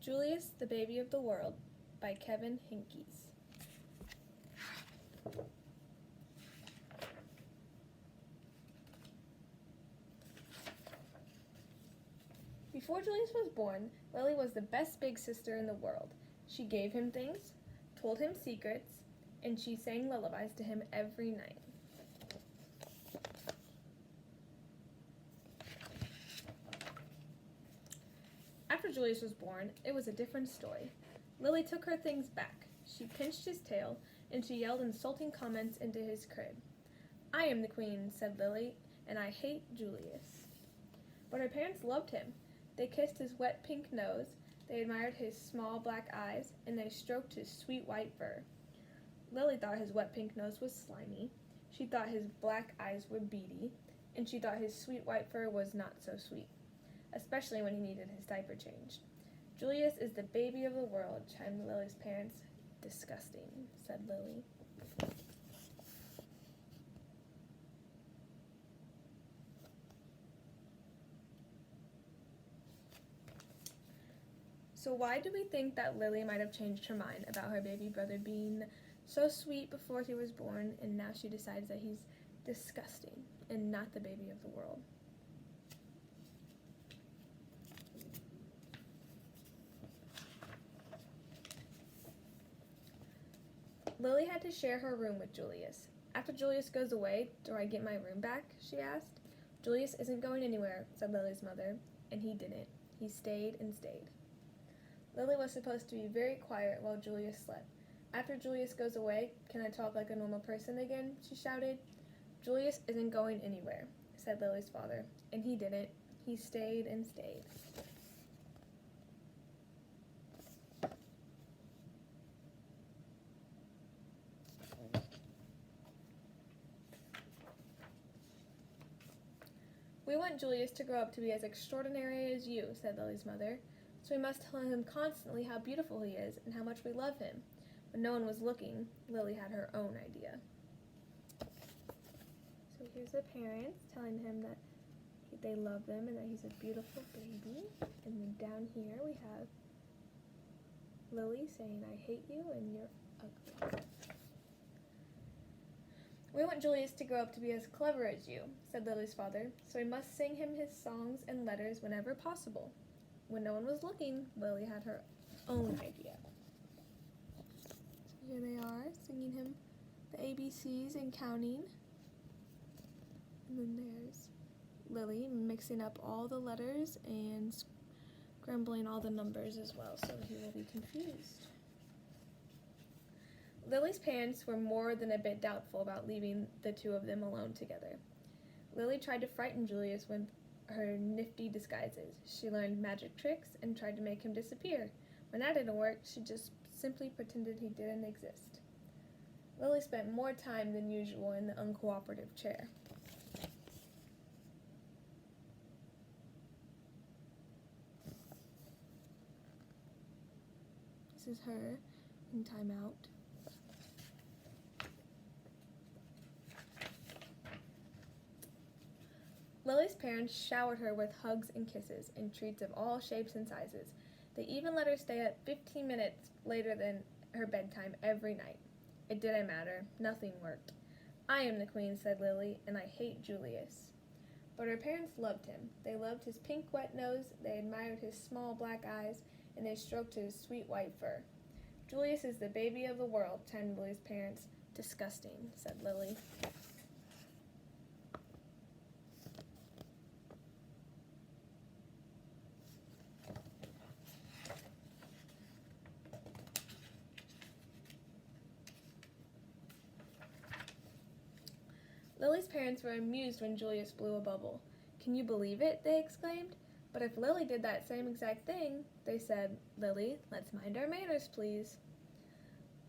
Julius, the Baby of the World by Kevin Hinkes. Before Julius was born, Lily was the best big sister in the world. She gave him things, told him secrets, and she sang lullabies to him every night. After Julius was born, it was a different story. Lily took her things back. She pinched his tail, and she yelled insulting comments into his crib. "I am the queen," said Lily, "and I hate Julius." But her parents loved him. They kissed his wet pink nose, they admired his small black eyes, and they stroked his sweet white fur. Lily thought his wet pink nose was slimy, she thought his black eyes were beady, and she thought his sweet white fur was not so sweet, especially when he needed his diaper changed. "Julius is the baby of the world," chimed Lily's parents. "Disgusting," said Lily. So why do we think that Lily might have changed her mind about her baby brother being so sweet before he was born, and now she decides that he's disgusting and not the baby of the world? Lily had to share her room with Julius. "After Julius goes away, do I get my room back?" she asked. "Julius isn't going anywhere," said Lily's mother, and he didn't. He stayed and stayed. Lily was supposed to be very quiet while Julius slept. "After Julius goes away, can I talk like a normal person again?" she shouted. "Julius isn't going anywhere," said Lily's father, and he didn't. He stayed and stayed. "We want Julius to grow up to be as extraordinary as you," said Lily's mother, "so we must tell him constantly how beautiful he is and how much we love him." When no one was looking, Lily had her own idea. So here's the parents telling him that they love them and that he's a beautiful baby. And then down here we have Lily saying, "I hate you and you're ugly." "We want Julius to grow up to be as clever as you," said Lily's father, "so we must sing him his songs and letters whenever possible." When no one was looking, Lily had her own idea. So here they are, singing him the ABCs and counting. And then there's Lily mixing up all the letters and scrambling all the numbers as well, so he will be confused. Lily's parents were more than a bit doubtful about leaving the two of them alone together. Lily tried to frighten Julius with her nifty disguises. She learned magic tricks and tried to make him disappear. When that didn't work, she just simply pretended he didn't exist. Lily spent more time than usual in the uncooperative chair. This is her in timeout. Lily's parents showered her with hugs and kisses and treats of all shapes and sizes. They even let her stay up 15 minutes later than her bedtime every night. It didn't matter. Nothing worked. "I am the queen," said Lily, "and I hate Julius." But her parents loved him. They loved his pink wet nose, they admired his small black eyes, and they stroked his sweet white fur. "Julius is the baby of the world," chimed Lily's parents. "Disgusting," said Lily. Lily's parents were amused when Julius blew a bubble. "Can you believe it?" they exclaimed. But if Lily did that same exact thing, they said, "Lily, let's mind our manners, please."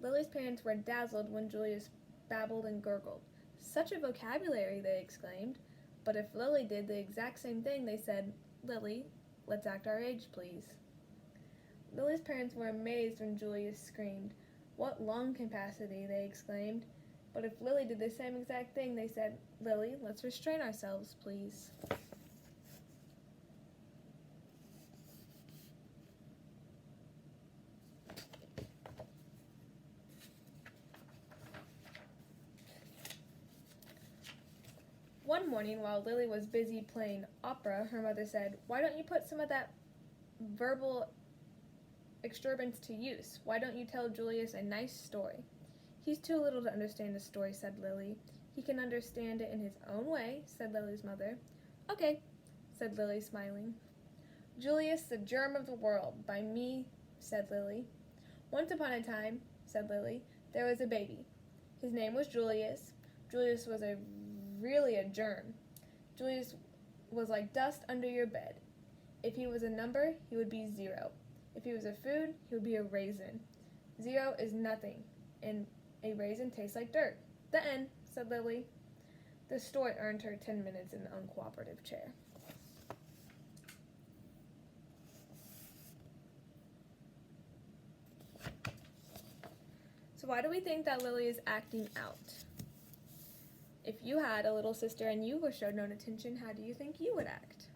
Lily's parents were dazzled when Julius babbled and gurgled. "Such a vocabulary," they exclaimed. But if Lily did the exact same thing, they said, "Lily, let's act our age, please." Lily's parents were amazed when Julius screamed. "What lung capacity," they exclaimed. But if Lily did the same exact thing, they said, "Lily, let's restrain ourselves, please." One morning, while Lily was busy playing opera, her mother said, "Why don't you put some of that verbal extravagance to use? Why don't you tell Julius a nice story?" "He's too little to understand a story," said Lily. "He can understand it in his own way," said Lily's mother. "Okay," said Lily, smiling. "Julius, the Germ of the World," by me, said Lily. "Once upon a time," said Lily, "there was a baby. His name was Julius. Julius was really a germ. Julius was like dust under your bed. If he was a number, he would be 0. If he was a food, he would be a raisin. 0 is nothing, and a raisin tastes like dirt." "The end," said Lily. The story earned her 10 minutes in the uncooperative chair. So why do we think that Lily is acting out? If you had a little sister and you were showed no attention, how do you think you would act?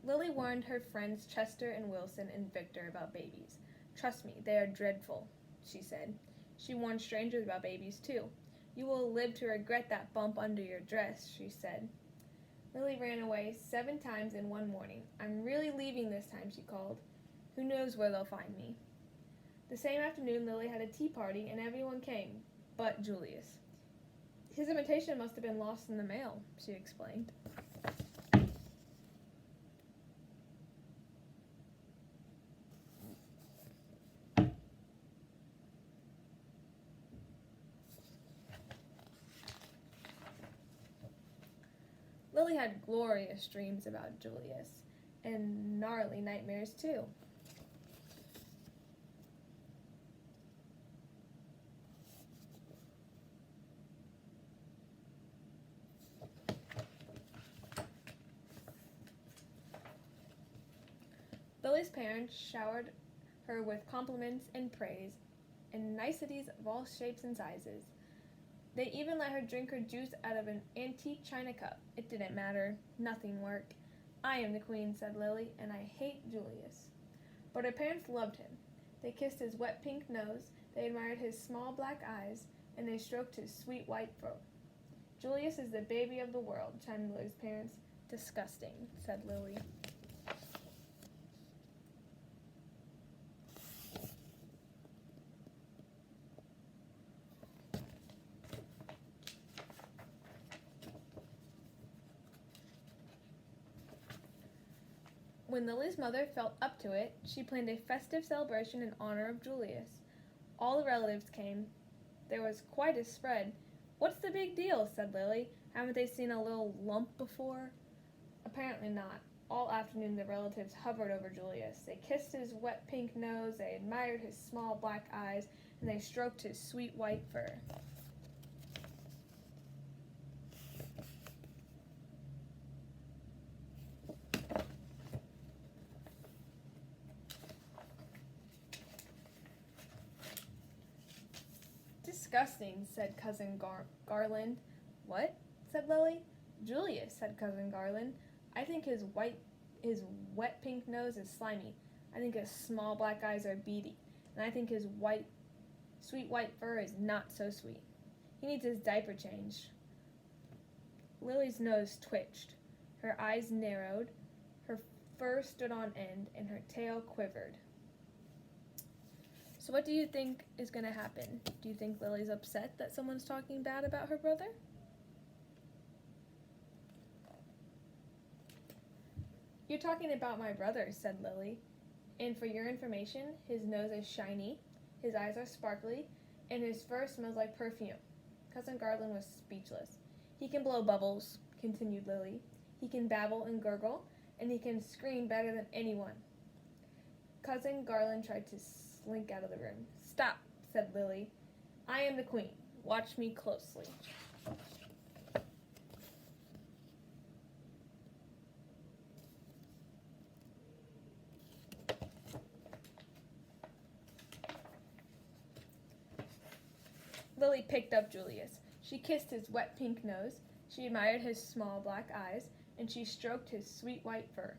Lily warned her friends Chester and Wilson and Victor about babies. "Trust me, they are dreadful," she said. She warned strangers about babies, too. "You will live to regret that bump under your dress," she said. Lily ran away 7 times in one morning. "I'm really leaving this time," she called. "Who knows where they'll find me?" The same afternoon, Lily had a tea party, and everyone came, but Julius. "His invitation must have been lost in the mail," she explained. Lily had glorious dreams about Julius, and gnarly nightmares too. Lily's parents showered her with compliments and praise, and niceties of all shapes and sizes. They even let her drink her juice out of an antique china cup. It didn't matter. Nothing worked. "I am the queen," said Lily, "and I hate Julius." But her parents loved him. They kissed his wet pink nose, they admired his small black eyes, and they stroked his sweet white fur. "Julius is the baby of the world," chimed Lily's parents. "Disgusting," said Lily. When Lily's mother felt up to it, she planned a festive celebration in honor of Julius. All the relatives came. There was quite a spread. "What's the big deal?" said Lily. "Haven't they seen a little lump before?" Apparently not. All afternoon the relatives hovered over Julius. They kissed his wet pink nose, they admired his small black eyes, and they stroked his sweet white fur. "Disgusting," said Cousin Garland. "What?" said Lily. "Julius," said Cousin Garland. "I think his wet pink nose is slimy. I think his small black eyes are beady. And I think his sweet white fur is not so sweet. He needs his diaper changed." Lily's nose twitched. Her eyes narrowed. Her fur stood on end, and her tail quivered. So what do you think is going to happen? Do you think Lily's upset that someone's talking bad about her brother? "You're talking about my brother," said Lily. "And for your information, his nose is shiny, his eyes are sparkly, and his fur smells like perfume." Cousin Garland was speechless. "He can blow bubbles," continued Lily. "He can babble and gurgle, and he can scream better than anyone." Cousin Garland tried to slink out of the room. "Stop," said Lily. "I am the queen. Watch me closely." Lily picked up Julius. She kissed his wet pink nose, she admired his small black eyes, and she stroked his sweet white fur.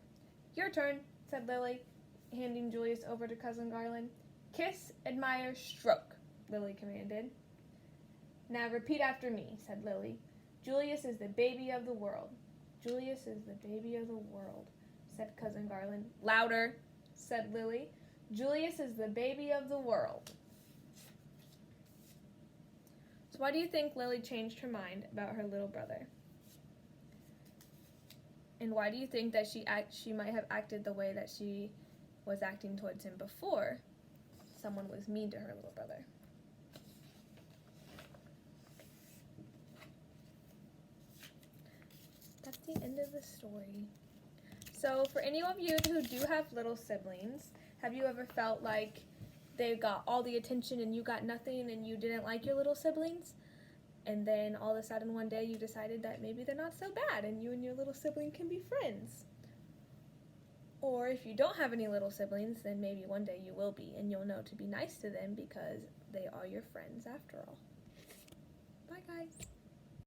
"Your turn," said Lily, handing Julius over to Cousin Garland. "Kiss, admire, stroke." Lily commanded. Now repeat after me, said Lily. Julius is the baby of the world. Julius is the baby of the world, said Cousin Garland. Louder, said Lily. Julius is the baby of the world. So why do you think Lily changed her mind about her little brother? And why do you think that she might have acted the way that she was acting towards him before someone was mean to her little brother? That's the end of the story. So for any of you who do have little siblings, have you ever felt like they got all the attention and you got nothing and you didn't like your little siblings? And then all of a sudden one day you decided that maybe they're not so bad and you and your little sibling can be friends. Or if you don't have any little siblings, then maybe one day you will be and you'll know to be nice to them because they are your friends after all. Bye guys.